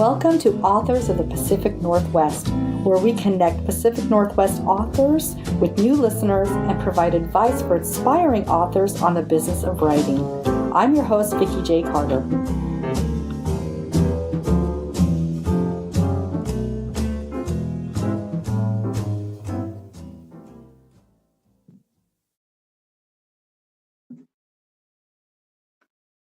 Welcome to Authors of the Pacific Northwest, where we connect Pacific Northwest authors with new listeners and provide advice for aspiring authors on the business of writing. I'm your host, Vikki J. Carter.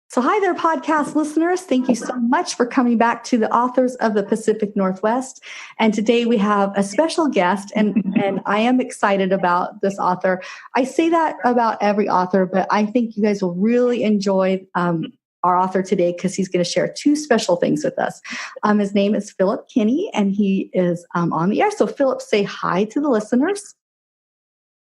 So hi there, podcast listeners. Thank you so much for coming back to the Authors of the Pacific Northwest. And today we have a special guest, and I am excited about this author. I say that about every author, but I think you guys will really enjoy our author today because he's going to share two special things with us. His name is Philip Kenney, and he is on the air. So Philip, say hi to the listeners.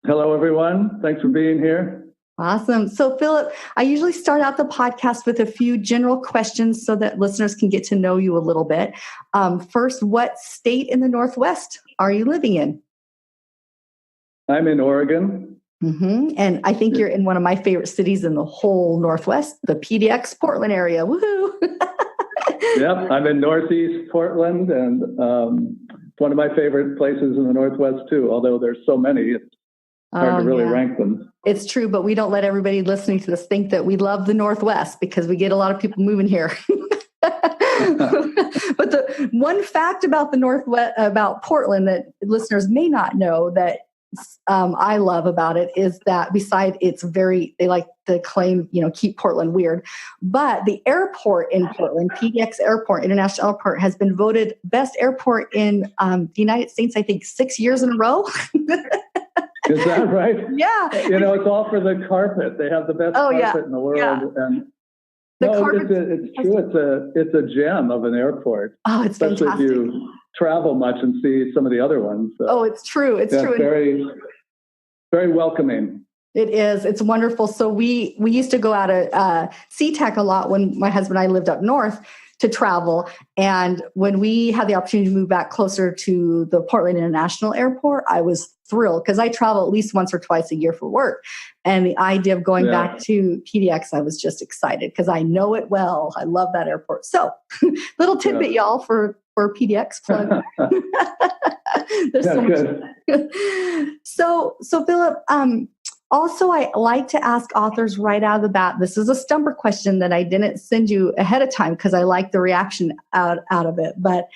Hello, everyone. Thanks for being here. Awesome. So, Philip, I usually start out the podcast with a few general questions so that listeners can get to know you a little bit. First, what state in the Northwest are you living in? I'm in Oregon. Mm-hmm. And I think you're in one of my favorite cities in the whole Northwest, the PDX Portland area. Woohoo! Yep, I'm in Northeast Portland, and it's one of my favorite places in the Northwest, too, although there's so many. It's hard to really rank them. It's true, but we don't let everybody listening to this think that we love the Northwest because we get a lot of people moving here. But the one fact about the Northwest, about Portland that listeners may not know that I love about it is that besides they like to claim, keep Portland weird, but the airport in Portland, PDX Airport, International Airport, has been voted best airport in the United States, I think 6 years in a row. Is that right? Yeah. It's all for the carpet. They have the best carpet in the world. Yeah. And it's true. It's a gem of an airport. Oh, it's especially fantastic. If you travel much and see some of the other ones. So. It's true. It's true. Very, very welcoming. It is. It's wonderful. So we used to go out at SeaTac a lot when my husband and I lived up north to travel. And when we had the opportunity to move back closer to the Portland International Airport, I was thrilled because I travel at least once or twice a year for work. And the idea of going back to PDX, I was just excited because I know it well. I love that airport. So little tidbit, y'all, for PDX plug. So Philip, also, I like to ask authors right out of the bat. This is a stumper question that I didn't send you ahead of time because I like the reaction out of it. But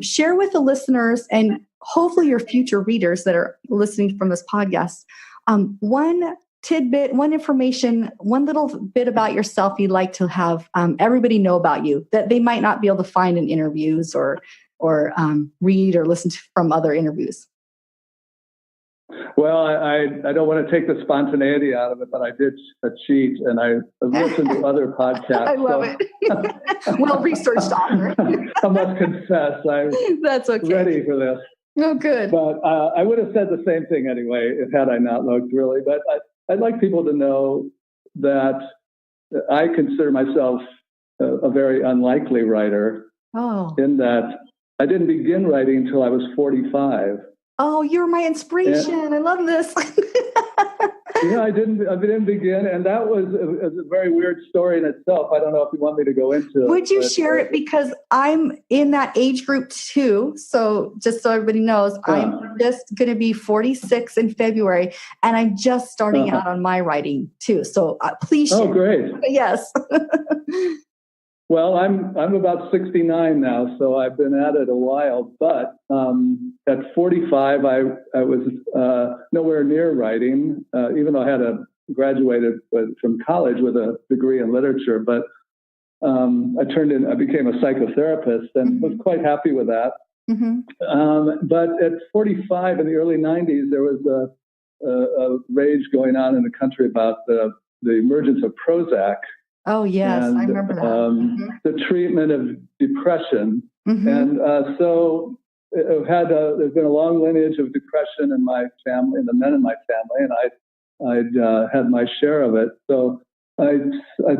share with the listeners and hopefully your future readers that are listening from this podcast, one tidbit, one information, one little bit about yourself you'd like to have everybody know about you that they might not be able to find in interviews or read or listen to from other interviews. Well, I don't want to take the spontaneity out of it, but I did cheat, and I listened to other podcasts. I love it. Well-researched author. I must confess, I'm ready for this. Oh, good. But I would have said the same thing anyway, had I not looked, really. But I'd like people to know that I consider myself a very unlikely writer. Oh. In that I didn't begin writing until I was 45. Oh, you're my inspiration. I love this. I didn't begin. And that was a very weird story in itself. I don't know if you want me to go into it. Would you share it? Because I'm in that age group too. So just so everybody knows, I'm just going to be 46 in February. And I'm just starting out on my writing too. So please share. Oh, great. Yes. Well, I'm about 69 now, so I've been at it a while. But at 45, I was nowhere near writing, even though I had graduated from college with a degree in literature. But I became a psychotherapist and was quite happy with that. Mm-hmm. But at 45, in the early 90s, there was a rage going on in the country about the emergence of Prozac. Oh, yes, I remember that. The treatment of depression. Mm-hmm. And so there's been a long lineage of depression in my family, and the men in my family, and I'd had my share of it. So I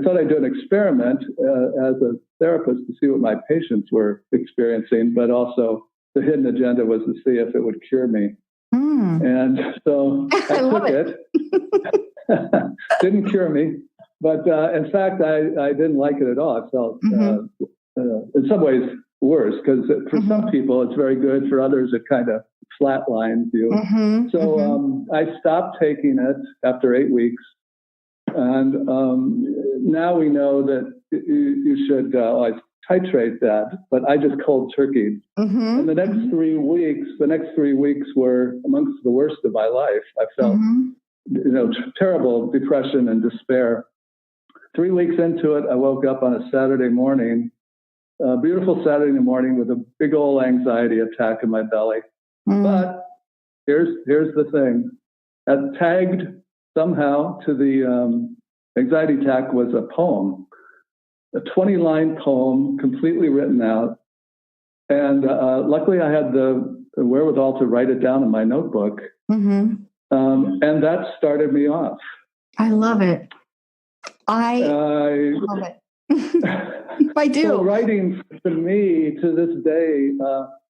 thought I'd do an experiment as a therapist to see what my patients were experiencing, but also the hidden agenda was to see if it would cure me. And so I took it. Didn't cure me. But in fact, I didn't like it at all. I felt, in some ways, worse, because for some people it's very good. For others, it kind of flatlines you. So I stopped taking it after 8 weeks. And now we know that you should titrate that, but I just cold turkeyed. And the next 3 weeks were amongst the worst of my life. I felt, terrible depression and despair. 3 weeks into it, I woke up on a Saturday morning, a beautiful Saturday morning, with a big old anxiety attack in my belly. But here's the thing. Tagged somehow to the anxiety attack was a poem, a 20-line poem, completely written out. And luckily I had the wherewithal to write it down in my notebook. And that started me off. I love it. I love it. I do. So writing to me to this day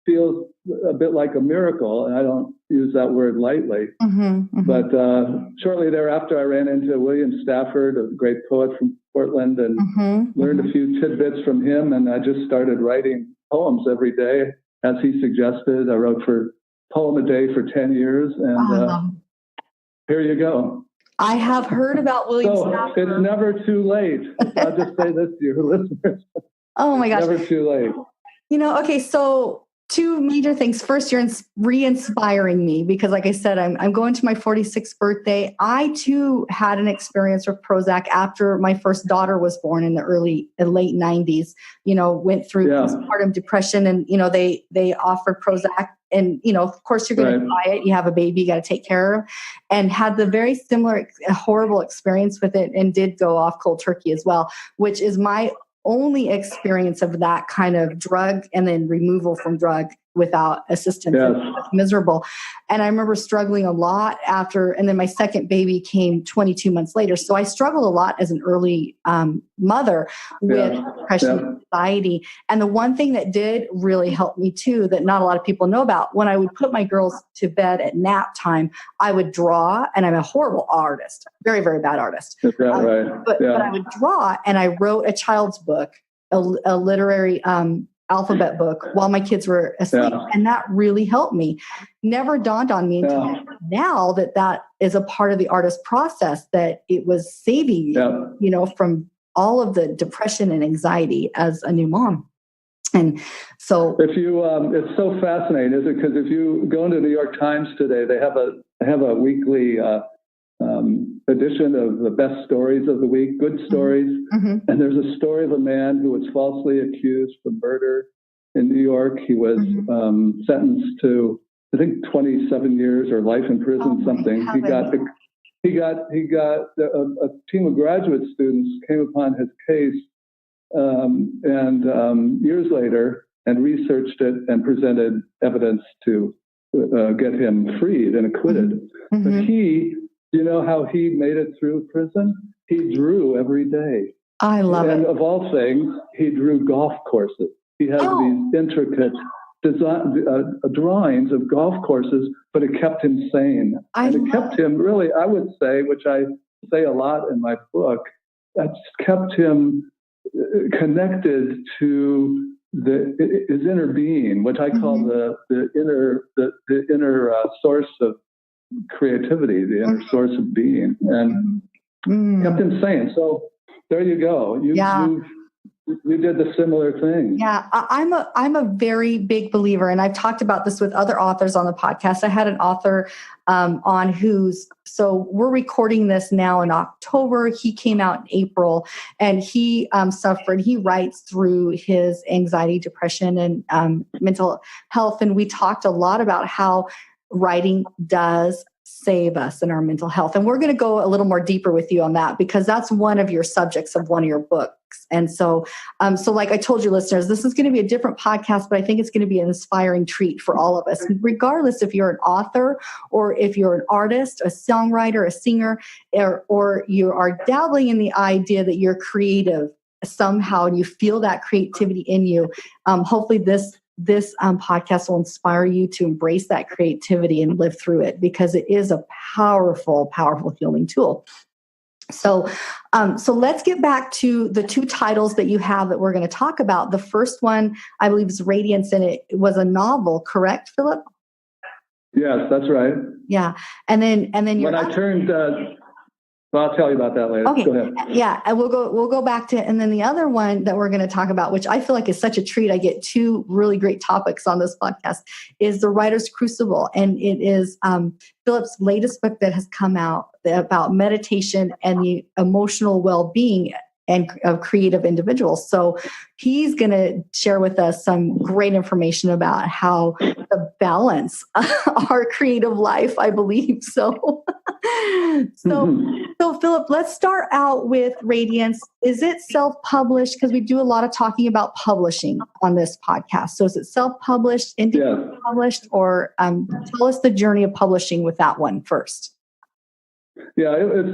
feels a bit like a miracle, and I don't use that word lightly. But shortly thereafter, I ran into William Stafford, a great poet from Portland, and learned a few tidbits from him, and I just started writing poems every day, as he suggested. I wrote for poem a day for 10 years, and here you go. I have heard about William Stafford. It's never too late. I'll just say this to your listeners. Oh my gosh. Never too late. Okay, so two major things. First, you're re-inspiring me because, like I said, I'm going to my 46th birthday. I too had an experience with Prozac after my first daughter was born in the late 90s. Went through postpartum depression, and they offered Prozac, and of course you're going to buy it. You have a baby, you got to take care of, and had the very similar horrible experience with it, and did go off cold turkey as well, which is my only experience of that kind of drug and then removal from drug without assistance. It was miserable. And I remember struggling a lot after, and then my second baby came 22 months later. So I struggled a lot as an early mother with depression and anxiety. And the one thing that did really help me too, that not a lot of people know about, when I would put my girls to bed at nap time, I would draw, and I'm a horrible artist, very, very bad artist. But I would draw, and I wrote a child's book, a literary alphabet book while my kids were asleep. And that really helped me. Never dawned on me until now that is a part of the artist process, that it was saving you, from all of the depression and anxiety as a new mom. And so if you, it's so fascinating, isn't it? Because if you go into the New York Times today, they have a weekly edition of the best stories of the week, good stories. And there's a story of a man who was falsely accused for murder in New York. He was sentenced to, I think, 27 years or life in prison, something. He got a team of graduate students came upon his case and years later, and researched it and presented evidence to get him freed and acquitted. But you know how he made it through prison? He drew every day. I love it. And of all things, he drew golf courses. He has these intricate drawings of golf courses, but it kept him sane. And it kept him really, I would say, which I say a lot in my book, that's kept him connected to his inner being, which I call the inner source of creativity, the inner source of being, and kept him sane. So there you go. You did the similar thing. Yeah, I'm a very big believer, and I've talked about this with other authors on the podcast. I had an author on so we're recording this now in October. He came out in April, and he suffered. He writes through his anxiety, depression, and mental health, and we talked a lot about how writing does save us in our mental health. And we're going to go a little more deeper with you on that, because that's one of your subjects of one of your books. And so like I told you, listeners, this is going to be a different podcast, but I think it's going to be an inspiring treat for all of us, regardless if you're an author or if you're an artist, a songwriter, a singer, or you are dabbling in the idea that you're creative somehow and you feel that creativity in you. Hopefully this podcast will inspire you to embrace that creativity and live through it, because it is a powerful, powerful healing tool. So, so let's get back to the two titles that you have that we're going to talk about. The first one, I believe, is Radiance, and it was a novel, correct, Philip? Yes, that's right. Yeah, and then when I turned. Well, I'll tell you about that later. Okay. Go ahead. Yeah, and we'll go back to, and then the other one that we're going to talk about, which I feel like is such a treat. I get two really great topics on this podcast, is the Writer's Crucible, and it is Philip's latest book that has come out about meditation and the emotional well-being and of creative individuals. So he's going to share with us some great information about how to balance our creative life, I believe. So Philip, let's start out with Radiance. Is it self-published? Because we do a lot of talking about publishing on this podcast. So is it self-published, independently published, or tell us the journey of publishing with that one first. Yeah, it's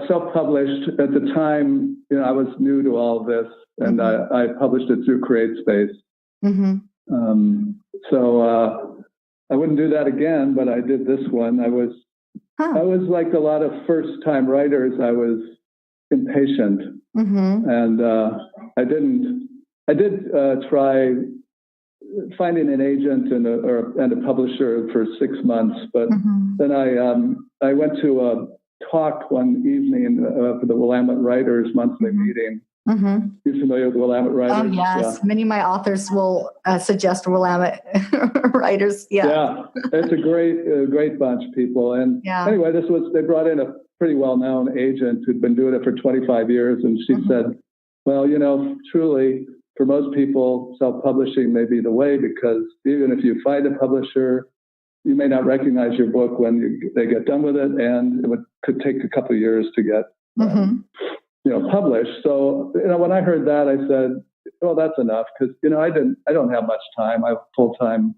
self-published. At the time, I was new to all of this, and I published it through CreateSpace. So I wouldn't do that again, but I did this one. I was like a lot of first-time writers. I was impatient, and I did try finding an agent and a publisher for 6 months, but then I went to a talk one evening for the Willamette Writers monthly meeting. You're familiar with Willamette Writers? Oh, yes. Yeah. Many of my authors will suggest Willamette Writers. Yeah, it's a great bunch of people. And anyway, they brought in a pretty well-known agent who'd been doing it for 25 years. And she said, well, truly, for most people, self-publishing may be the way, because even if you find a publisher, you may not recognize your book when they get done with it, and it could take a couple of years to get published. So when I heard that, I said, well, that's enough, because I don't have much time. I have a full-time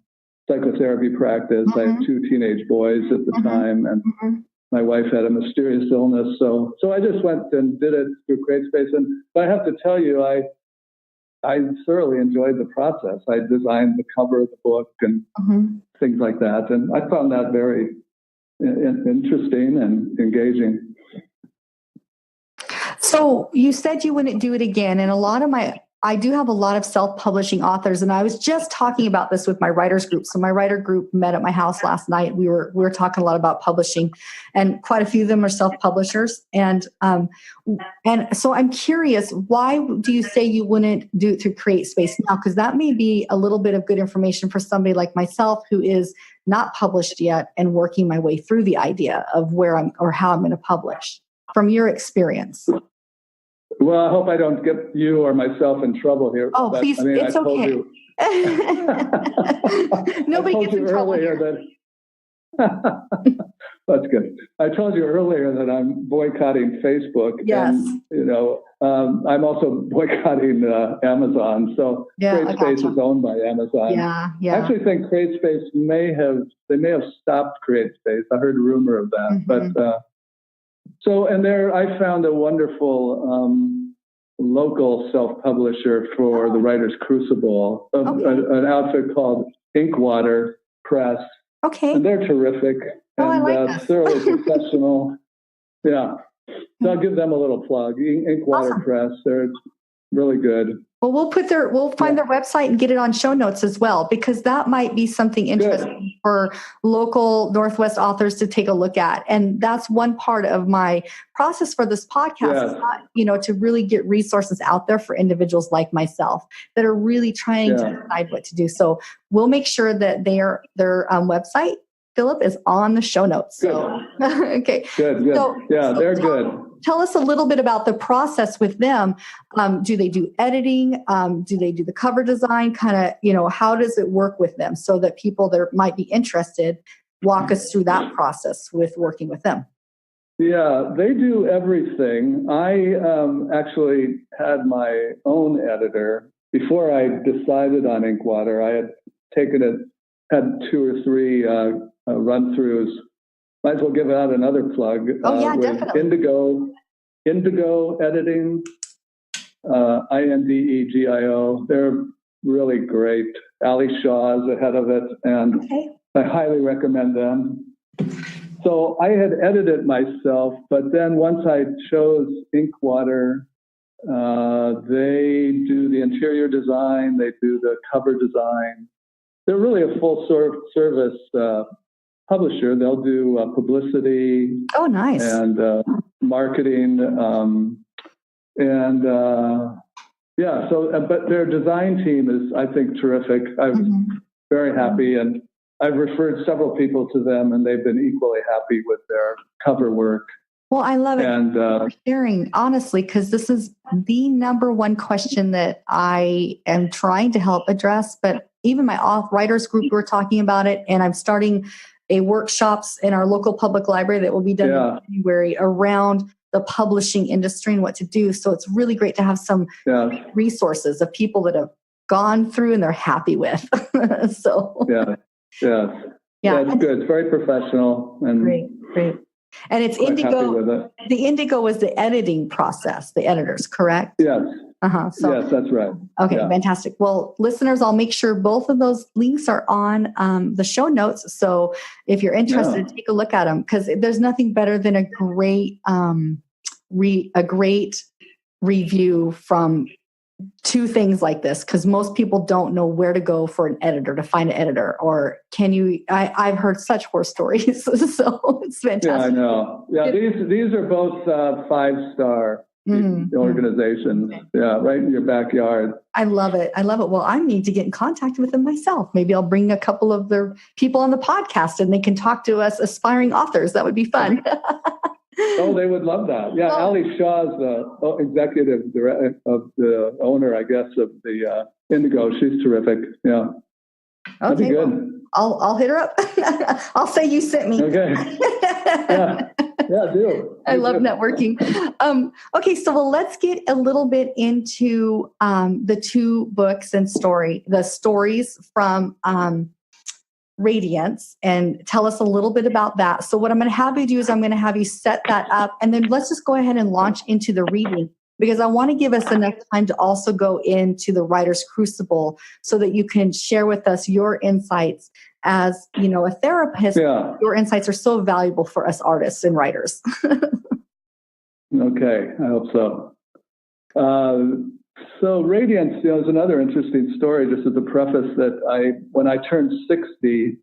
psychotherapy practice. I had 2 teenage boys at the time, and my wife had a mysterious illness. So I just went and did it through CreateSpace. But I have to tell you, I thoroughly enjoyed the process. I designed the cover of the book and things like that. And I found that very interesting and engaging. So you said you wouldn't do it again. And I do have a lot of self-publishing authors, and I was just talking about this with my writers group. So my writer group met at my house last night. We were talking a lot about publishing, and quite a few of them are self-publishers. And so I'm curious, why do you say you wouldn't do it through CreateSpace now? Because that may be a little bit of good information for somebody like myself who is not published yet and working my way through the idea of where how I'm going to publish from your experience. Well, I hope I don't get you or myself in trouble here. Oh, but, please, it's okay. Nobody gets in trouble here. That's good. I told you earlier that I'm boycotting Facebook. Yes. And, I'm also boycotting Amazon. So CreateSpace is owned by Amazon. Yeah. I actually think CreateSpace may have stopped CreateSpace. I heard a rumor of that, but. And there I found a wonderful local self-publisher for the Writer's Crucible, an outfit called Inkwater Press. Okay. And they're terrific and like thoroughly professional. Yeah. So I'll give them a little plug. Inkwater Press, they're really good. Well, we'll find their website and get it on show notes as well, because that might be something interesting for local Northwest authors to take a look at. And that's one part of my process for this podcast, to really get resources out there for individuals like myself that are really trying to decide what to do. So we'll make sure that their website, Philip, is on the show notes. So, okay. Good. So they're good. Tell us a little bit about the process with them. Do they do editing? Do they do the cover design? Kind of, how does it work with them, so that people that might be interested, walk us through that process with working with them? Yeah, they do everything. I actually had my own editor before I decided on Inkwater. I had had 2 or 3 run-throughs. Might as well give out another plug. With definitely. Indigo Editing, INDEGIO. They're really great. Ali Shaw is the head of it, and I highly recommend them. So I had edited myself, but then once I chose Inkwater, they do the interior design, they do the cover design. They're really a full service publisher. They'll do publicity. Oh, nice. And marketing. Yeah, so, but their design team is, I think, terrific. I was very happy, and I've referred several people to them, and they've been equally happy with their cover work. Well, I love it. And for sharing, honestly, because this is the number one question that I am trying to help address. But even my writers group, we're talking about it, and I'm starting a workshops in our local public library that will be done in January around the publishing industry and what to do. So it's really great to have some resources of people that have gone through and they're happy with. So yeah, it's good. It's very professional and great. And it's Indigo. The Indigo was the editing process, the editors, correct? Yes. So, yes, that's right. Okay, fantastic. Well, listeners, I'll make sure both of those links are on the show notes. So if you're interested, take a look at them, because there's nothing better than a great review from two things like this, because most people don't know where to go for an editor, to find an editor, or I've heard such horror stories. So it's fantastic. Yeah, I know. Yeah, these are both 5-star organizations. Yeah, right in your backyard. I love it. Well, I need to get in contact with them myself. Maybe I'll bring a couple of their people on the podcast and they can talk to us aspiring authors. That would be fun. Oh, they would love that. Yeah, Ali Shaw's the executive director of the owner, I guess, of the Indigo. She's terrific. Yeah. That'd be good. Well, I'll hit her up. I'll say you sent me. Okay. Yeah, do. I love networking. Okay, so let's get a little bit into the two books and the stories from Radiance, and tell us a little bit about that. So what I'm going to have you do is I'm going to have you set that up, and then let's just go ahead and launch into the reading, because I want to give us enough time to also go into the Writer's Crucible so that you can share with us your insights. As you know, a therapist, your insights are so valuable for us artists and writers. Okay, I hope so. So Radiance, is another interesting story. Just as a preface, that when I turned 60,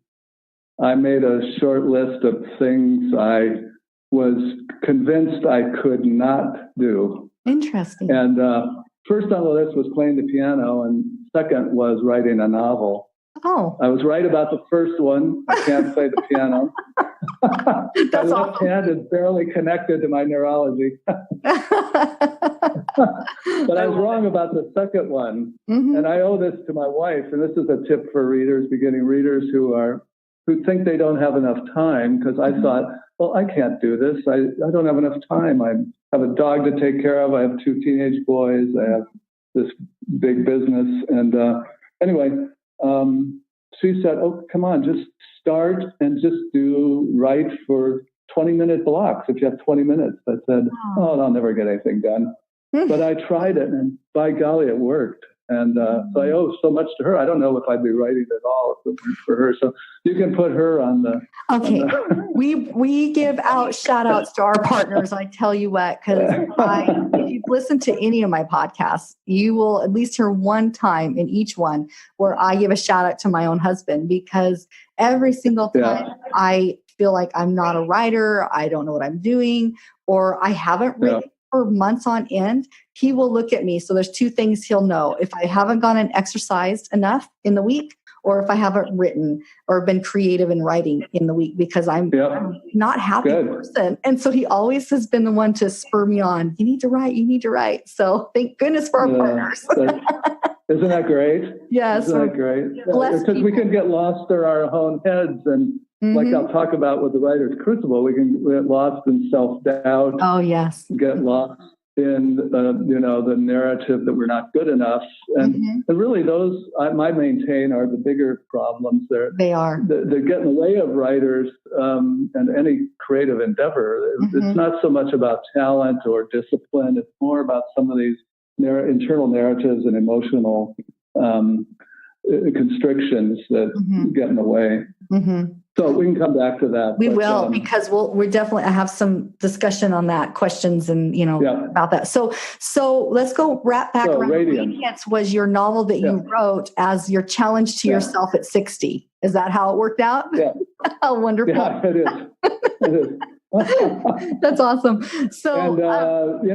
I made a short list of things I was convinced I could not do. Interesting. And first on the list was playing the piano, and second was writing a novel. Oh. I was right about the first one. I can't play the piano. That's my left hand is barely connected to my neurology. But I was wrong about the second one. And I owe this to my wife. And this is a tip for beginning readers who think they don't have enough time, because I thought, well, I can't do this. I don't have enough time. I have a dog to take care of. I have 2 teenage boys. I have this big business. And anyway, she said, oh, come on, just start and just write for 20-minute blocks if you have 20 minutes. I said, oh, I'll never get anything done. But I tried it, and by golly, it worked. And so I owe so much to her. I don't know if I'd be writing at all if it weren't for her. So you can put her on the... Okay. We give out shout outs to our partners. I tell you what, because if you've listened to any of my podcasts, you will at least hear one time in each one where I give a shout out to my own husband, because every single time I feel like I'm not a writer, I don't know what I'm doing, or I haven't written for months on end, he will look at me. So there's 2 things he'll know: if I haven't gone and exercised enough in the week, or if I haven't written or been creative in writing in the week, because I'm not a happy person. And so he always has been the one to spur me on. You need to write. So thank goodness for our partners. Isn't that great? Yes. Isn't that great? Because we can get lost in our own heads, and like I'll talk about with the Writer's Crucible, we can get lost in self-doubt. Oh, yes. Get lost in the narrative that we're not good enough, and really those I maintain are the bigger problems. They are. They get in the way of writers and any creative endeavor. It's not so much about talent or discipline. It's more about some of these internal narratives and emotional constrictions that get in the way. So we can come back to that. We will, because we're definitely, I have some discussion on that, questions and, about that. So let's go wrap back around. Radiance was your novel that you wrote as your challenge to yourself at 60. Is that how it worked out? Yeah. How wonderful. Yeah, it is. It is. That's awesome. So, and,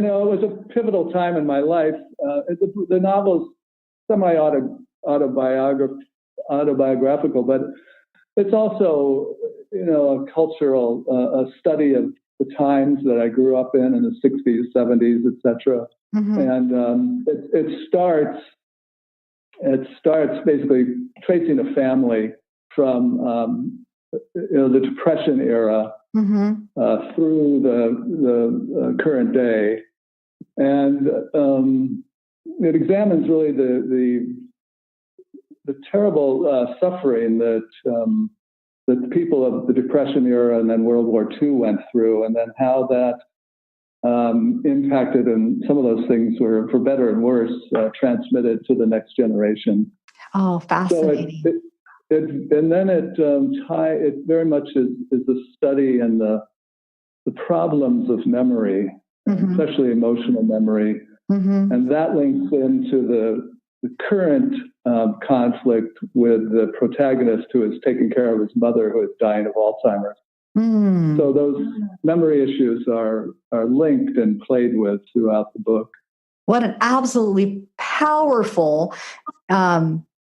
it was a pivotal time in my life. The novel's semi-autobiographical, but it's also, a cultural a study of the times that I grew up in the 60s, 70s, etc. Mm-hmm. And it starts basically tracing a family from the Depression era through the current day, and it examines really the terrible suffering that the people of the Depression era and then World War II went through, and then how that impacted, and some of those things were, for better and worse, transmitted to the next generation. Oh, fascinating. So it very much is a study in the problems of memory, especially emotional memory, and that links into the current conflict with the protagonist who is taking care of his mother who is dying of Alzheimer's. So those memory issues are linked and played with throughout the book. What an absolutely powerful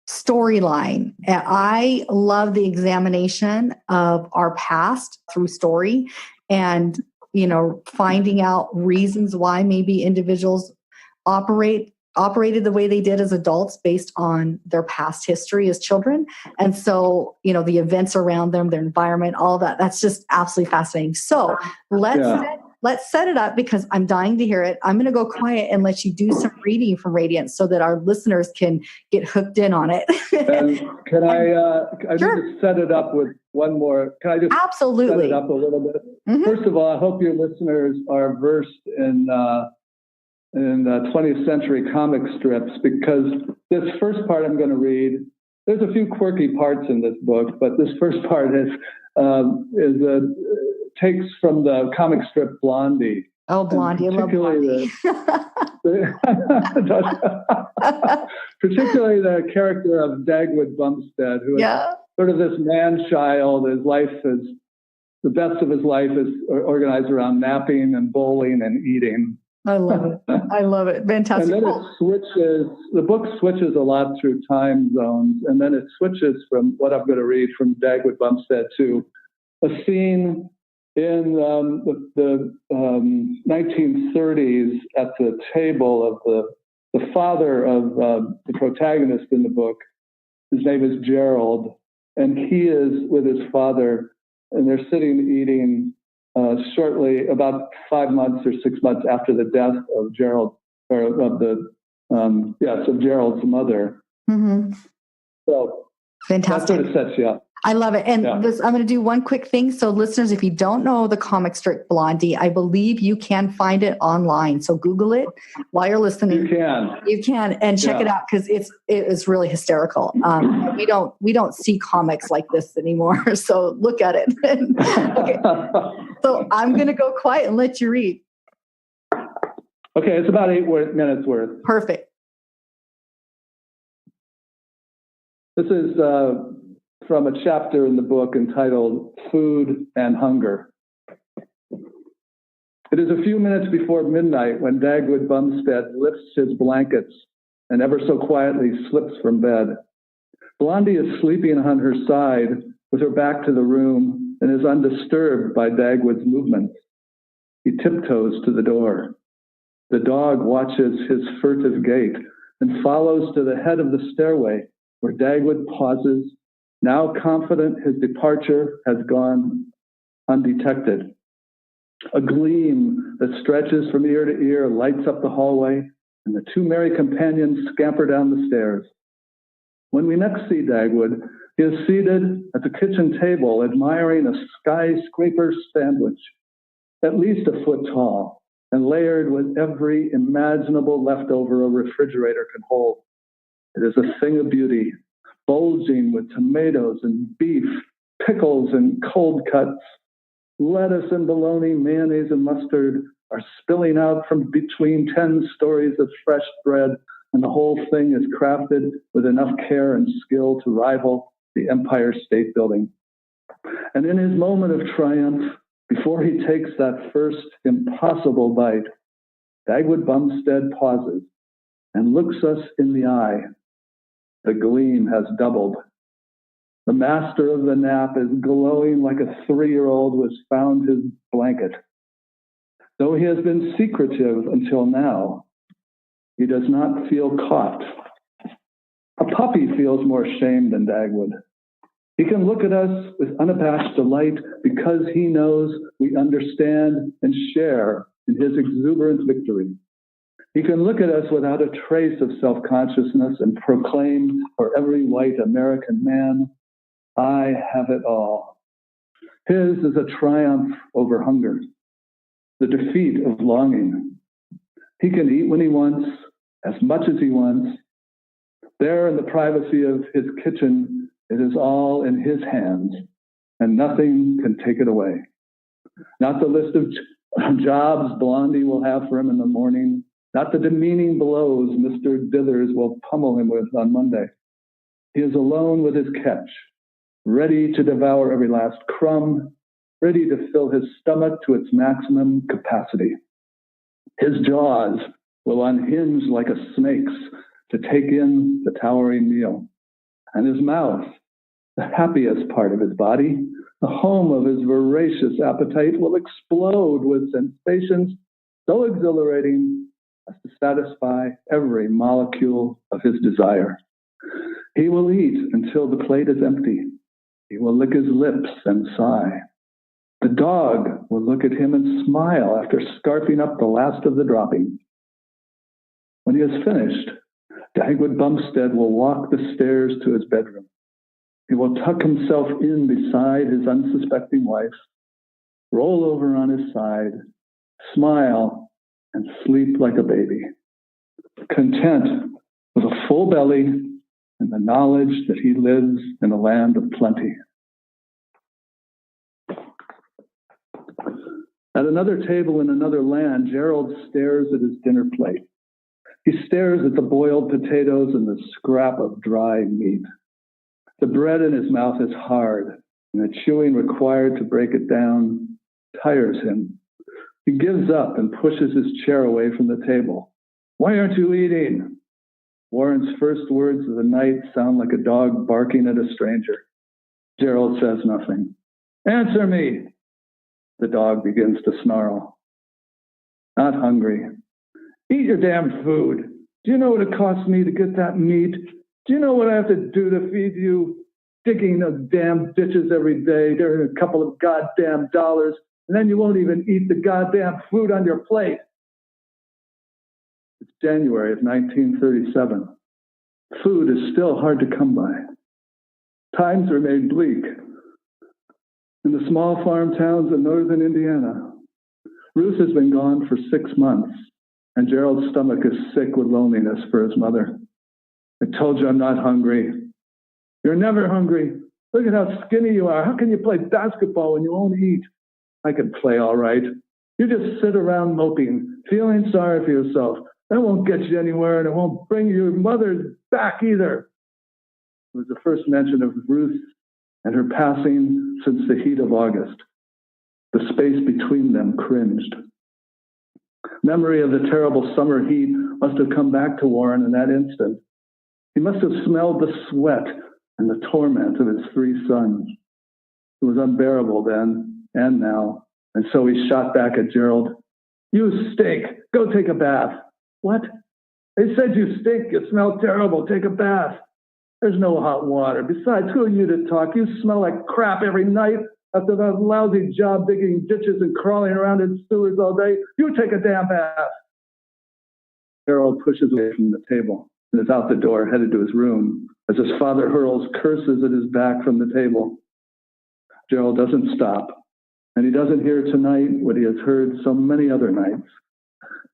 storyline. I love the examination of our past through story, and finding out reasons why maybe individuals operated the way they did as adults based on their past history as children. And so, the events around them, their environment, all that, that's just absolutely fascinating. So let's set it up, because I'm dying to hear it. I'm going to go quiet and let you do some reading from Radiance so that our listeners can get hooked in on it. And can I sure. just set it up with one more? Can I just absolutely set it up a little bit? First of all, I hope your listeners are versed in 20th century comic strips, because this first part I'm going to read, there's a few quirky parts in this book, but this first part takes from the comic strip Blondie. Oh, Blondie, I love Blondie. Particularly the character of Dagwood Bumstead, who is sort of this man-child. His life is, the best of his life is organized around napping and bowling and eating. I love it. I love it. Fantastic. And then the book switches a lot through time zones, and then it switches from what I'm going to read from Dagwood Bumstead to a scene in the 1930s at the table of the father of the protagonist in the book. His name is Gerald, and he is with his father, and they're sitting eating shortly, about 5 months or 6 months after the death of Gerald, or of Gerald's mother. So fantastic. That sort of sets you up. I love it. And I'm going to do one quick thing. So listeners, if you don't know the comic strip Blondie, I believe you can find it online. So Google it while you're listening. You can and check it out, because it is really hysterical. We don't see comics like this anymore. So look at it. Okay. So I'm going to go quiet and let you read. Okay. It's about 8 minutes worth. Perfect. This is from a chapter in the book entitled Food and Hunger. It is a few minutes before midnight when Dagwood Bumstead lifts his blankets and ever so quietly slips from bed. Blondie is sleeping on her side with her back to the room and is undisturbed by Dagwood's movements. He tiptoes to the door. The dog watches his furtive gait and follows to the head of the stairway, where Dagwood pauses, now confident his departure has gone undetected. A gleam that stretches from ear to ear lights up the hallway, and the two merry companions scamper down the stairs. When we next see Dagwood, he is seated at the kitchen table admiring a skyscraper sandwich, at least a foot tall, and layered with every imaginable leftover a refrigerator can hold. It is a thing of beauty, bulging with tomatoes and beef, pickles and cold cuts, lettuce and bologna, mayonnaise and mustard are spilling out from between 10 stories of fresh bread, and the whole thing is crafted with enough care and skill to rival the Empire State Building. And in his moment of triumph, before he takes that first impossible bite, Dagwood Bumstead pauses and looks us in the eye. The gleam has doubled. The master of the nap is glowing like a 3-year-old who has found his blanket. Though he has been secretive until now, he does not feel caught. A puppy feels more shame than Dagwood. He can look at us with unabashed delight because he knows we understand and share in his exuberant victory. He can look at us without a trace of self-consciousness and proclaim for every white American man, I have it all. His is a triumph over hunger, the defeat of longing. He can eat when he wants, as much as he wants. There in the privacy of his kitchen, it is all in his hands, and nothing can take it away. Not the list of jobs Blondie will have for him in the morning, not the demeaning blows Mr. Dithers will pummel him with on Monday. He is alone with his catch, ready to devour every last crumb, ready to fill his stomach to its maximum capacity. His jaws will unhinge like a snake's to take in the towering meal. And his mouth, the happiest part of his body, the home of his voracious appetite, will explode with sensations so exhilarating as to satisfy every molecule of his desire. He will eat until the plate is empty. He will lick his lips and sigh. The dog will look at him and smile after scarfing up the last of the droppings. When he has finished, Dagwood Bumstead will walk the stairs to his bedroom. He will tuck himself in beside his unsuspecting wife, roll over on his side, smile, and sleep like a baby, content with a full belly and the knowledge that he lives in a land of plenty. At another table in another land, Gerald stares at his dinner plate. He stares at the boiled potatoes and the scrap of dry meat. The bread in his mouth is hard, and the chewing required to break it down tires him. He gives up and pushes his chair away from the table. Why aren't you eating? Warren's first words of the night sound like a dog barking at a stranger. Gerald says nothing. Answer me. The dog begins to snarl. Not hungry. Eat your damn food. Do you know what it costs me to get that meat? Do you know what I have to do to feed you? Digging those damn ditches every day, during a couple of goddamn dollars, and then you won't even eat the goddamn food on your plate. It's January of 1937. Food is still hard to come by. Times remain bleak. In the small farm towns of northern Indiana, Ruth has been gone for 6 months, and Gerald's stomach is sick with loneliness for his mother. I told you I'm not hungry. You're never hungry. Look at how skinny you are. How can you play basketball when you won't eat? I can play all right. You just sit around moping, feeling sorry for yourself. That won't get you anywhere, and it won't bring your mother back either. It was the first mention of Ruth and her passing since the heat of August. The space between them cringed. Memory of the terrible summer heat must have come back to Warren in that instant. He must have smelled the sweat and the torment of his 3 sons. It was unbearable then and now, and so he shot back at Gerald. You stink. Go take a bath. What? They said you stink. You smell terrible. Take a bath. There's no hot water. Besides, who are you to talk? You smell like crap every night after that lousy job digging ditches and crawling around in sewers all day. You take a damn bath. Gerald pushes away from the table and is out the door, headed to his room, as his father hurls curses at his back from the table. Gerald doesn't stop, and he doesn't hear tonight what he has heard so many other nights.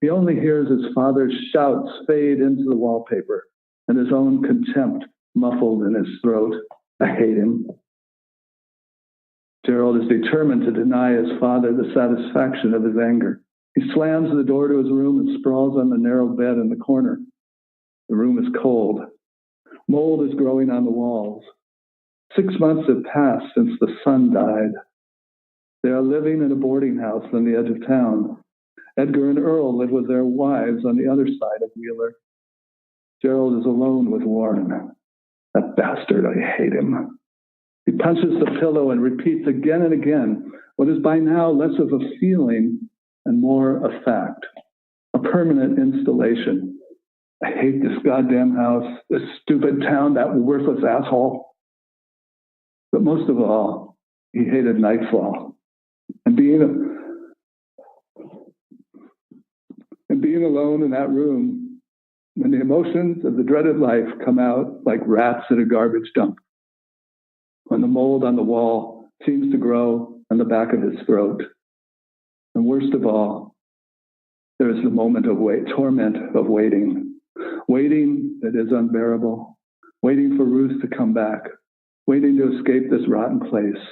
He only hears his father's shouts fade into the wallpaper and his own contempt muffled in his throat. I hate him. Gerald is determined to deny his father the satisfaction of his anger. He slams the door to his room and sprawls on the narrow bed in the corner. The room is cold. Mold is growing on the walls. 6 months have passed since the son died. They are living in a boarding house on the edge of town. Edgar and Earl live with their wives on the other side of Wheeler. Gerald is alone with Warren. That bastard, I hate him. He punches the pillow and repeats again and again what is by now less of a feeling and more a fact, a permanent installation. I hate this goddamn house, this stupid town, that worthless asshole. But most of all, he hated nightfall. And being alone in that room when the emotions of the dreaded life come out like rats at a garbage dump. When the mold on the wall seems to grow on the back of his throat. And worst of all, there is the moment of torment of waiting. Waiting that is unbearable. Waiting for Ruth to come back. Waiting to escape this rotten place.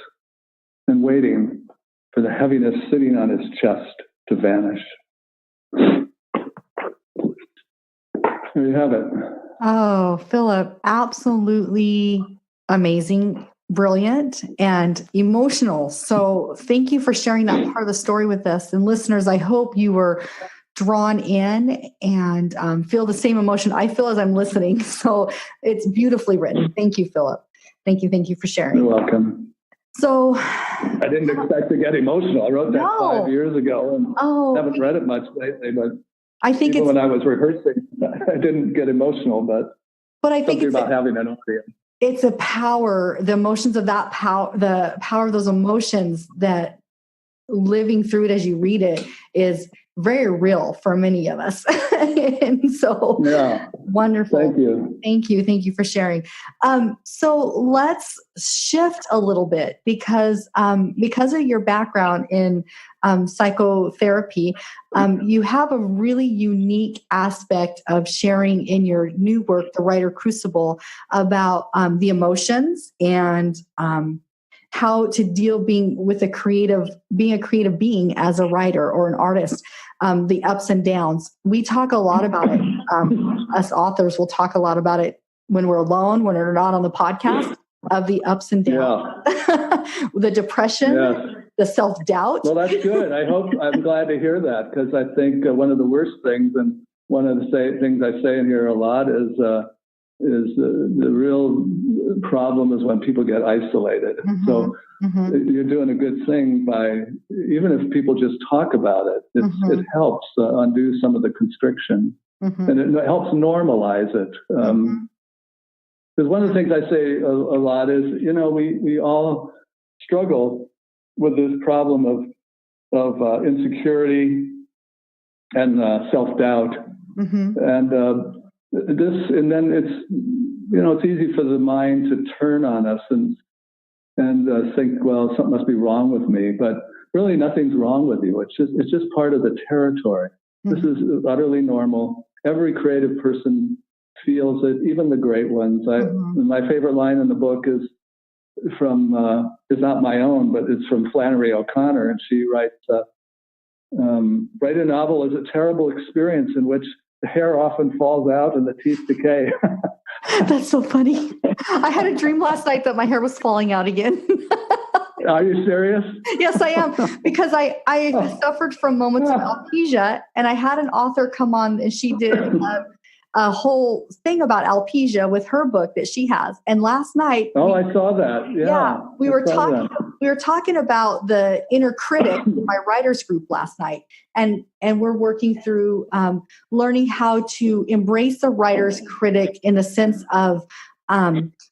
And waiting for the heaviness sitting on his chest to vanish. There you have it. Oh, Philip, absolutely amazing, brilliant, and emotional. So thank you for sharing that part of the story with us. And listeners, I hope you were drawn in and feel the same emotion I feel as I'm listening. So it's beautifully written. Thank you, Philip. Thank you for sharing. You're welcome. So I didn't expect to get emotional. I wrote that 5 years ago and haven't read it much lately, but I think even when I was rehearsing, I didn't get emotional, but I think it's about having an audience. It's a power, the emotions of that power, the power of those emotions that living through it as you read it is very real for many of us. And so wonderful. Thank you for sharing. So let's shift a little bit because of your background in psychotherapy, you have a really unique aspect of sharing in your new work, The Writer Crucible, about the emotions and how to deal being a creative being as a writer or an artist, the ups and downs. We talk a lot about it. Us authors will talk a lot about it when we're alone, when we're not on the podcast, of the ups and downs, the depression, the self-doubt. Well, that's good. I'm glad to hear that, because I think one of the worst things, and one of the things I say in here a lot is the real problem is when people get isolated. Mm-hmm. So you're doing a good thing by, even if people just talk about it, it helps undo some of the constriction, and it helps normalize it. Because one of the things I say a lot is, we all struggle with this problem of insecurity and self-doubt, and then it's easy for the mind to turn on us and think, well, something must be wrong with me, but really nothing's wrong with you. It's just part of the territory. This is utterly normal. Every creative person feels it, even the great ones. My favorite line in the book is not my own, but it's from Flannery O'Connor, and she writes, write a novel is a terrible experience in which the hair often falls out and the teeth decay. That's so funny. I had a dream last night that my hair was falling out again. Are you serious? Yes, I am. Because I suffered from moments of alopecia, and I had an author come on, and she did a whole thing about alopecia with her book that she has. And last night, I saw that. Yeah, we were talking about the inner critic in my writers group last night, and we're working through learning how to embrace the writer's critic in the sense of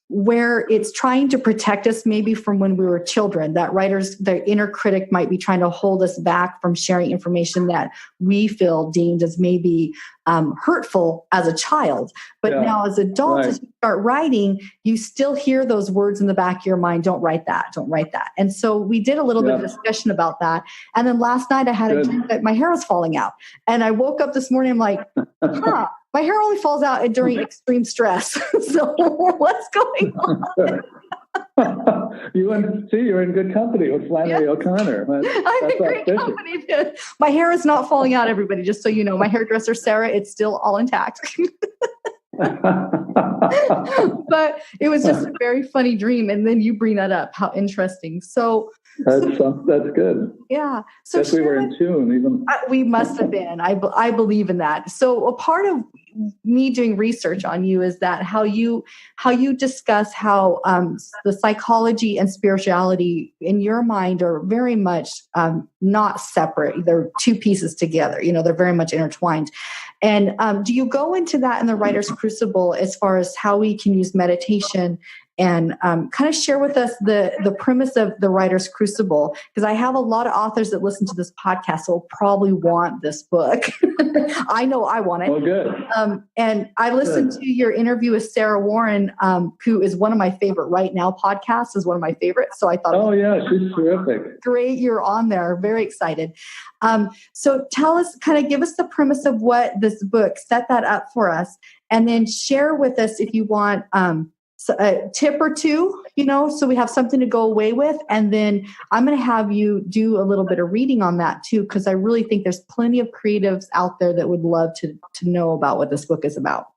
where it's trying to protect us maybe from when we were children. That the inner critic might be trying to hold us back from sharing information that we feel deemed as maybe hurtful as a child. But now as adults, as you start writing, you still hear those words in the back of your mind, don't write that, don't write that. And so we did a little bit of discussion about that. And then last night I had a dream that my hair was falling out. And I woke up this morning, I'm like, my hair only falls out during extreme stress. So what's going on? You're in good company with Flannery O'Connor. I'm in great company. My hair is not falling out, everybody, just so you know. My hairdresser, Sarah, it's still all intact. But it was just a very funny dream. And then you bring that up. How interesting. So that's good. Yeah. So we were in tune. Even we must have been. I believe in that. So a part of me doing research on you is that how you discuss how the psychology and spirituality in your mind are very much not separate. They're two pieces together. They're very much intertwined. And do you go into that in the Writer's Crucible as far as how we can use meditation and kind of share with us the premise of the Writer's Crucible? Because I have a lot of authors that listen to this podcast, so will probably want this book. I know I want it. Oh, good. And I listened to your interview with Sarah Warren, who is one of my favorite right now. Podcasts is one of my favorites. So I thought, she's terrific. Great, you're on there. Very excited. So tell us, kind of give us the premise of what this book, set that up for us, and then share with us if you want a tip or two, so we have something to go away with. And then I'm going to have you do a little bit of reading on that too, because I really think there's plenty of creatives out there that would love to know about what this book is about.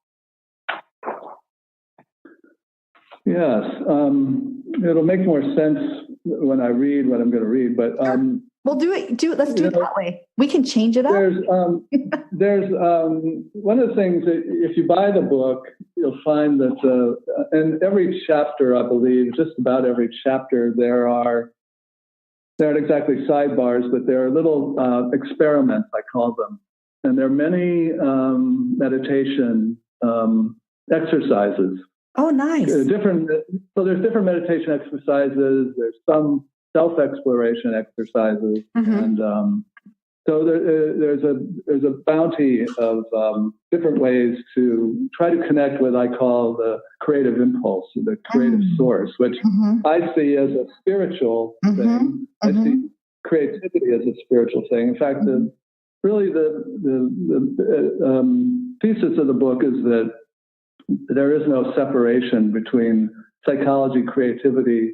Yes. It'll make more sense when I read what I'm going to read, but we'll do it. Let's do it that way. We can change it up. There's one of the things that if you buy the book, you'll find that in every chapter, I believe, just about every chapter, there aren't exactly sidebars, but there are little experiments, I call them. And there are many meditation exercises. Oh, nice. So there's different meditation exercises. There's some self-exploration exercises, and so there's a bounty of different ways to try to connect what I call the creative impulse, the creative source, which I see as a spiritual thing. I see creativity as a spiritual thing. In fact, the thesis of the book is that there is no separation between psychology, creativity,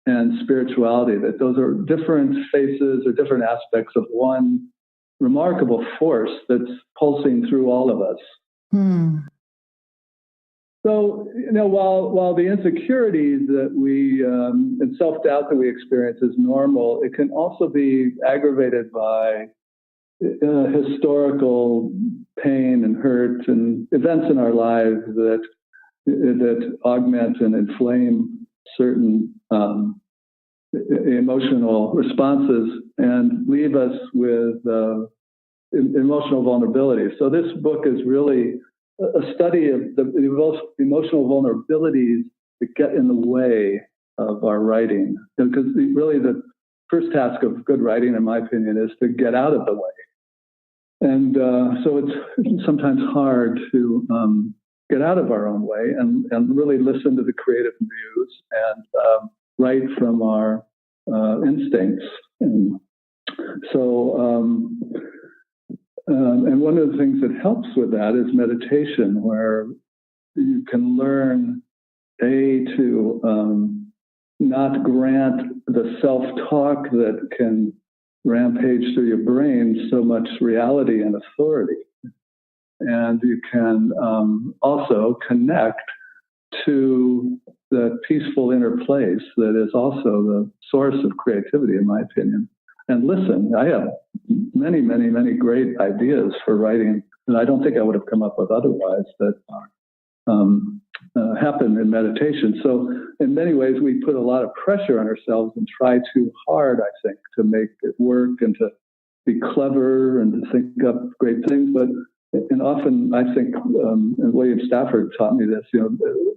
and spirituality, that those are different faces or different aspects of one remarkable force that's pulsing through all of us. So, while the insecurities that we and self-doubt that we experience is normal, it can also be aggravated by historical pain and hurt and events in our lives that augment and inflame certain emotional responses and leave us with emotional vulnerability. So this book is really a study of the emotional vulnerabilities that get in the way of our writing. Because really the first task of good writing, in my opinion, is to get out of the way. And so it's sometimes hard to get out of our own way and really listen to the creative muse and write from our instincts. And so, and one of the things that helps with that is meditation, where you can learn to not grant the self-talk that can rampage through your brain so much reality and authority. And you can also connect to the peaceful inner place that is also the source of creativity, in my opinion. And listen, I have many, many, many great ideas for writing that I don't think I would have come up with otherwise that happen in meditation. So in many ways, we put a lot of pressure on ourselves and try too hard, I think, to make it work and to be clever and to think up great things. And often I think, and William Stafford taught me this,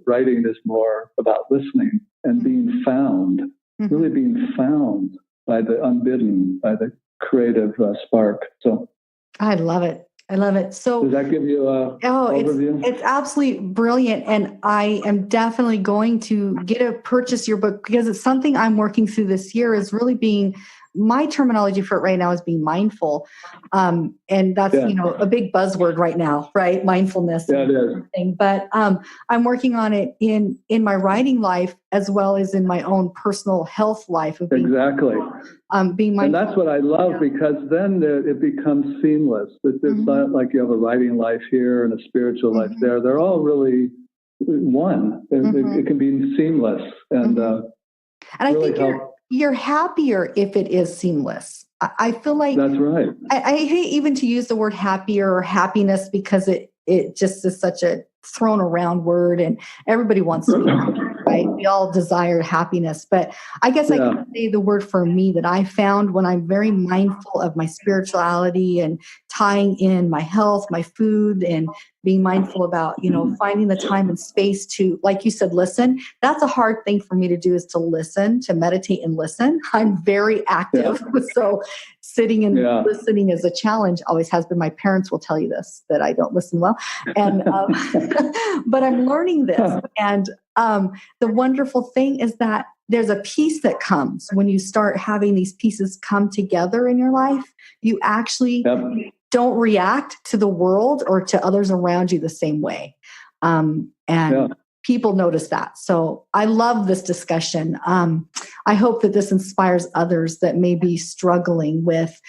writing is more about listening and being found, really being found by the unbidden, by the creative spark. So I love it. I love it. So does that give you a overview? It's absolutely brilliant. And I am definitely going to purchase your book because it's something I'm working through this year, is really being my terminology for it right now is being mindful. And that's, a big buzzword right now, right? Mindfulness. Yeah, it is. Everything. But I'm working on it in my writing life as well as in my own personal health life. Of being, exactly. Being mindful. And that's what I love, because then it becomes seamless. It's not like you have a writing life here and a spiritual life there. They're all really one. It can be seamless and I really think you're happier if it is seamless. I feel like that's right. I hate even to use the word happier or happiness, because it just is such a thrown around word, and everybody wants to be happy, right? We all desire happiness, but I guess I can say the word for me that I found when I'm very mindful of my spirituality and tying in my health, my food, and being mindful about, finding the time and space to, like you said, listen. That's a hard thing for me to do, is to listen, to meditate and listen. I'm very active. So sitting and listening is a challenge, always has been. My parents will tell you this, that I don't listen well. And, but I'm learning this. And the wonderful thing is that there's a peace that comes when you start having these pieces come together in your life. You actually don't react to the world or to others around you the same way. People notice that. So I love this discussion. I hope that this inspires others that may be struggling with,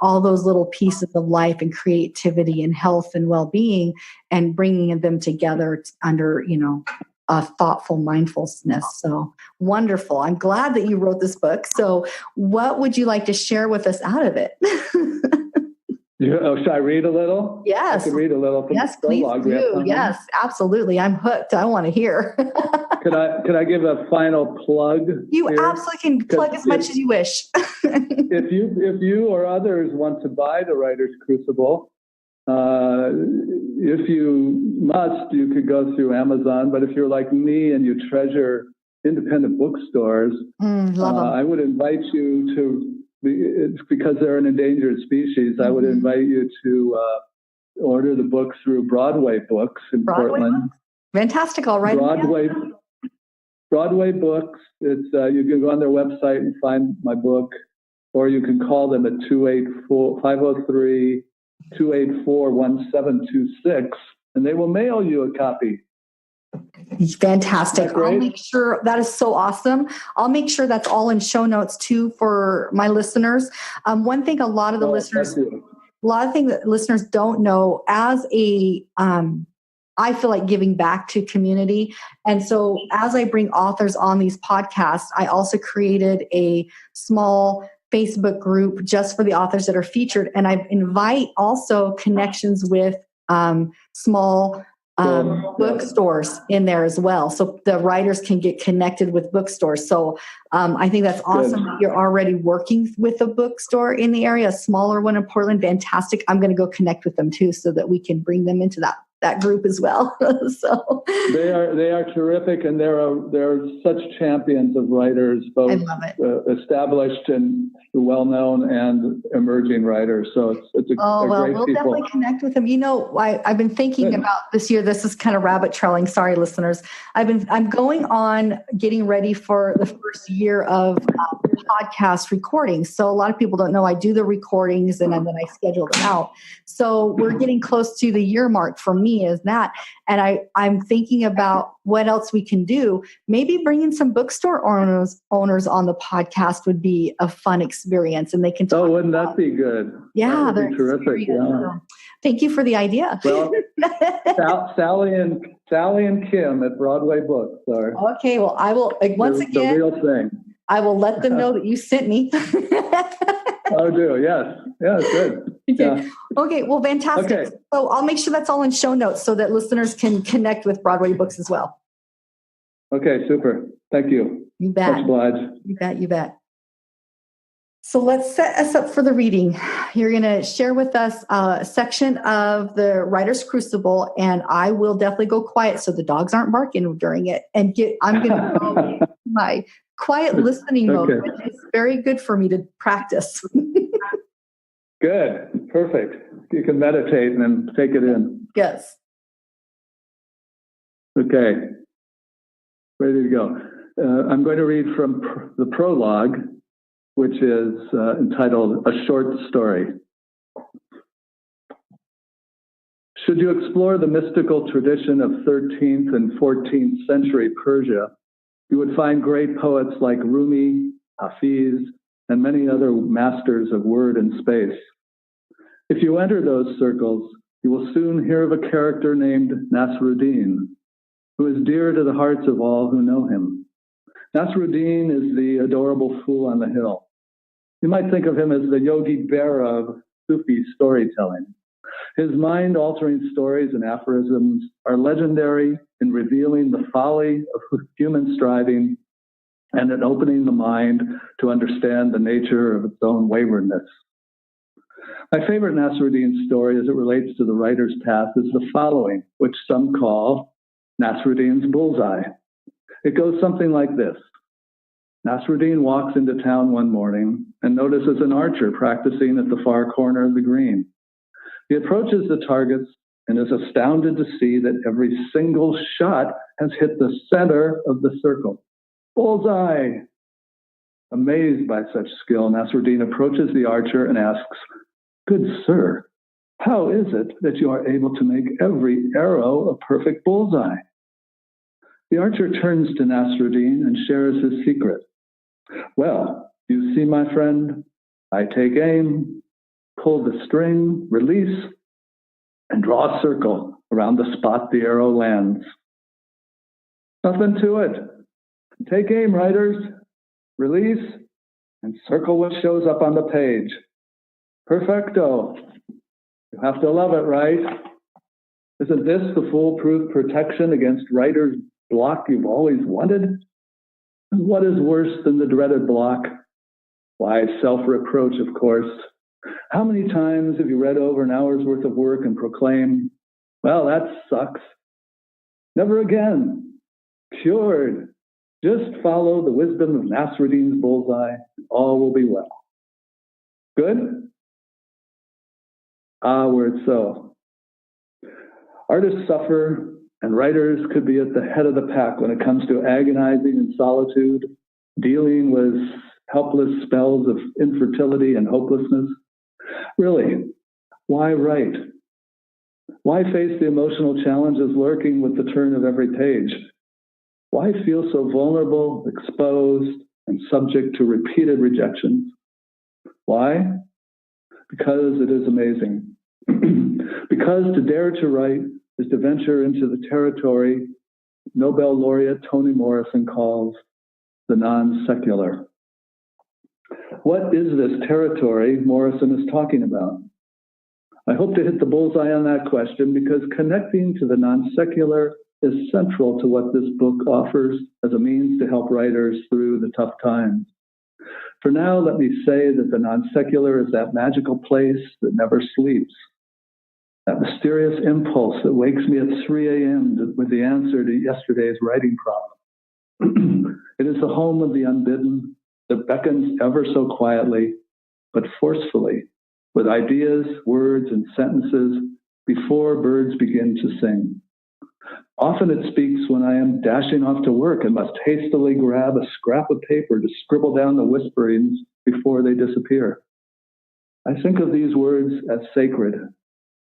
all those little pieces of life and creativity and health and well-being, and bringing them together under, a thoughtful mindfulness. So wonderful. I'm glad that you wrote this book. So what would you like to share with us out of it? Should I read a little? Yes. I can read a little from yes, the prologue. Please do. Yes, absolutely. I'm hooked. I want to hear. Could I give a final plug? You here? absolutely can plug as much as you wish. if you or others want to buy the Writer's Crucible, if you must, you could go through Amazon. But if you're like me and you treasure independent bookstores, I would invite you to. It's because they're an endangered species. I would invite you to order the book through Broadway Books in Portland. Books? Fantastic! All right. Broadway Books. It's you can go on their website and find my book, or you can call them at 503-284-1726, and they will mail you a copy. Fantastic. I'll make sure that is so awesome. I'll make sure that's all in show notes too for my listeners. One thing a lot of the listeners don't know, as I feel like giving back to community. And so as I bring authors on these podcasts, I also created a small Facebook group just for the authors that are featured. And I invite also connections with small bookstores in there as well, so the writers can get connected with bookstores. So I think that's awesome that you're already working with a bookstore in the area, a smaller one in Portland. Fantastic. I'm going to go connect with them too, so that we can bring them into that group as well. So they are terrific, and they're such champions of writers, both established and well-known and emerging writers. So it's a great we'll people. Definitely connect with them. I've been thinking about this year. This is kind of rabbit trailing. Sorry, listeners. I'm going on getting ready for the first year of podcast recordings. So a lot of people don't know I do the recordings and then I schedule them out. So we're getting close to the year mark for me is that. And I'm thinking about what else we can do. Maybe bringing some bookstore owners on the podcast would be a fun experience, and they can talk. Oh, wouldn't that be good? Yeah, that would be terrific. Yeah. Thank you for the idea. Well, Sally and Kim at Broadway Books are. Okay, well, I will once again. The real thing. I will let them know that you sent me. Oh, do yes, good. Okay. Yeah. Okay. Well, fantastic. Okay. So I'll make sure that's all in show notes so that listeners can connect with Broadway Books as well. Okay. Super. Thank you. You bet. Much obliged. You bet. So let's set us up for the reading. You're going to share with us a section of the Writer's Crucible, and I will definitely go quiet so the dogs aren't barking during it. And I'm going to go my quiet listening mode, which is very good for me to practice. Good. Perfect. You can meditate and then take it in. Yes. Okay. Ready to go. I'm going to read from the prologue, which is entitled A Short Story. Should you explore the mystical tradition of 13th and 14th century Persia, you would find great poets like Rumi, Hafiz, and many other masters of word and space. If you enter those circles, you will soon hear of a character named Nasruddin, who is dear to the hearts of all who know him. Nasruddin is the adorable fool on the hill. You might think of him as the Yogi Berra of Sufi storytelling. His mind-altering stories and aphorisms are legendary in revealing the folly of human striving and in opening the mind to understand the nature of its own waywardness. My favorite Nasruddin story as it relates to the writer's path is the following, which some call Nasruddin's bullseye. It goes something like this. Nasruddin walks into town one morning and notices an archer practicing at the far corner of the green. He approaches the targets and is astounded to see that every single shot has hit the center of the circle. Bullseye! Amazed by such skill, Nasruddin approaches the archer and asks, "Good sir, how is it that you are able to make every arrow a perfect bullseye?" The archer turns to Nasruddin and shares his secret. "Well, you see, my friend, I take aim, pull the string, release, and draw a circle around the spot the arrow lands. Nothing to it. Take aim, writers, release, and circle what shows up on the page. Perfecto. You have to love it, right? Isn't this the foolproof protection against writer's block you've always wanted? And what is worse than the dreaded block? Why, self-reproach, of course. How many times have you read over an hour's worth of work and proclaimed, well, that sucks. Never again. Cured. Just follow the wisdom of Nasruddin's bullseye. All will be well. Good? Ah, were it so. Artists suffer, and writers could be at the head of the pack when it comes to agonizing in solitude, dealing with helpless spells of infertility and hopelessness. Really, why write? Why face the emotional challenges lurking with the turn of every page? Why feel so vulnerable, exposed, and subject to repeated rejections? Why? Because it is amazing. Because to dare to write is to venture into the territory Nobel laureate Toni Morrison calls the non-secular. What is this territory Morrison is talking about? I hope to hit the bullseye on that question because connecting to the non-secular is central to what this book offers as a means to help writers through the tough times. For now, let me say that the non-secular is that magical place that never sleeps, that mysterious impulse that wakes me at 3 a.m. with the answer to yesterday's writing problem. It is the home of the unbidden that beckons ever so quietly, but forcefully, with ideas, words, and sentences before birds begin to sing. Often it speaks when I am dashing off to work and must hastily grab a scrap of paper to scribble down the whisperings before they disappear. I think of these words as sacred,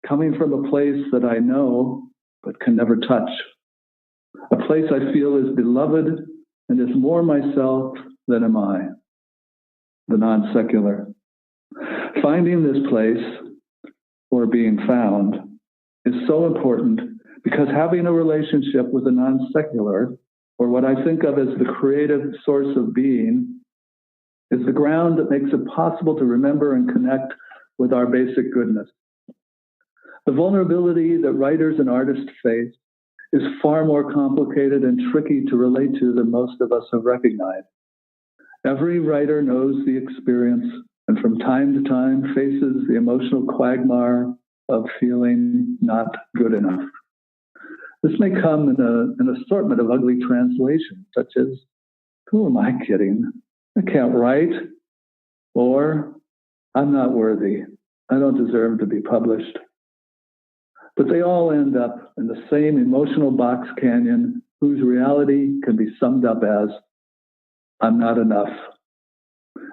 coming from a place that I know but can never touch, a place I feel is beloved and is more myself than am I, the non-secular. Finding this place, or being found, is so important because having a relationship with the non-secular, or what I think of as the creative source of being, is the ground that makes it possible to remember and connect with our basic goodness. The vulnerability that writers and artists face is far more complicated and tricky to relate to than most of us have recognized. Every writer knows the experience and from time to time faces the emotional quagmire of feeling not good enough. This may come in an assortment of ugly translations, such as, who am I kidding? I can't write. Or, I'm not worthy. I don't deserve to be published. But they all end up in the same emotional box canyon whose reality can be summed up as, I'm not enough.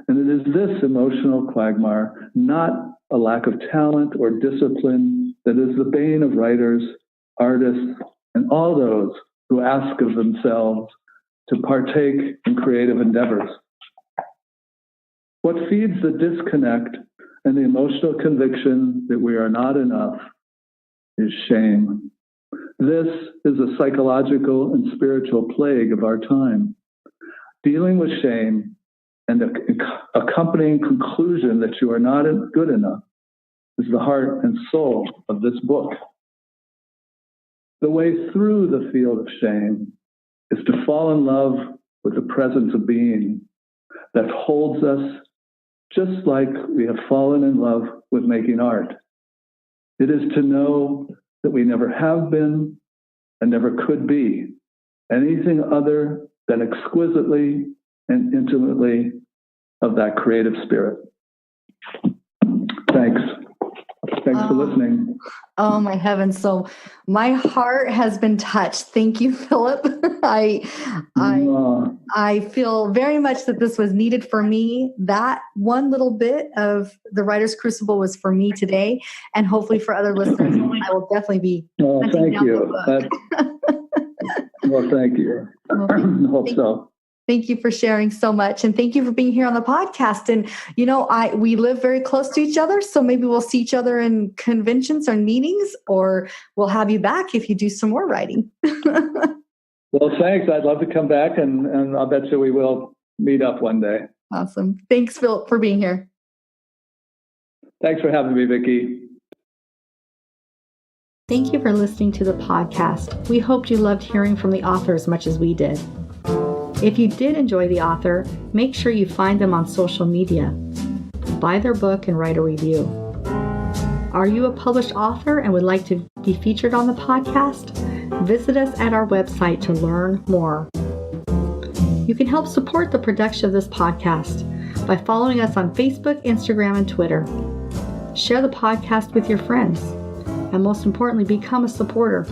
And it is this emotional quagmire, not a lack of talent or discipline, that is the bane of writers, artists, and all those who ask of themselves to partake in creative endeavors. What feeds the disconnect and the emotional conviction that we are not enough is shame. This is a psychological and spiritual plague of our time. Dealing with shame and the accompanying conclusion that you are not good enough is the heart and soul of this book. The way through the field of shame is to fall in love with the presence of being that holds us just like we have fallen in love with making art. It is to know that we never have been and never could be anything other than exquisitely and intimately of that creative spirit. Thanks. Thanks for listening. Oh my heavens. So my heart has been touched. Thank you, Philip. I feel very much that this was needed for me. That one little bit of the Writer's Crucible was for me today, and hopefully for other listeners. I will definitely be. Thank you. Well, thank you. Hope so. Thank you for sharing so much. And thank you for being here on the podcast. And, we live very close to each other. So maybe we'll see each other in conventions or meetings, or we'll have you back if you do some more writing. Well, thanks. I'd love to come back, and I'll bet you we will meet up one day. Awesome. Thanks, Phil, for being here. Thanks for having me, Vikki. Thank you for listening to the podcast. We hoped you loved hearing from the author as much as we did. If you did enjoy the author, make sure you find them on social media. Buy their book and write a review. Are you a published author and would like to be featured on the podcast? Visit us at our website to learn more. You can help support the production of this podcast by following us on Facebook, Instagram, and Twitter. Share the podcast with your friends. And most importantly, become a supporter.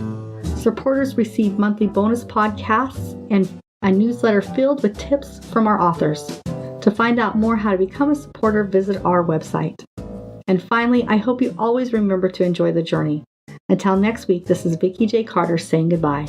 Supporters receive monthly bonus podcasts and a newsletter filled with tips from our authors. To find out more how to become a supporter, visit our website. And finally, I hope you always remember to enjoy the journey. Until next week, this is Vikki J. Carter saying goodbye.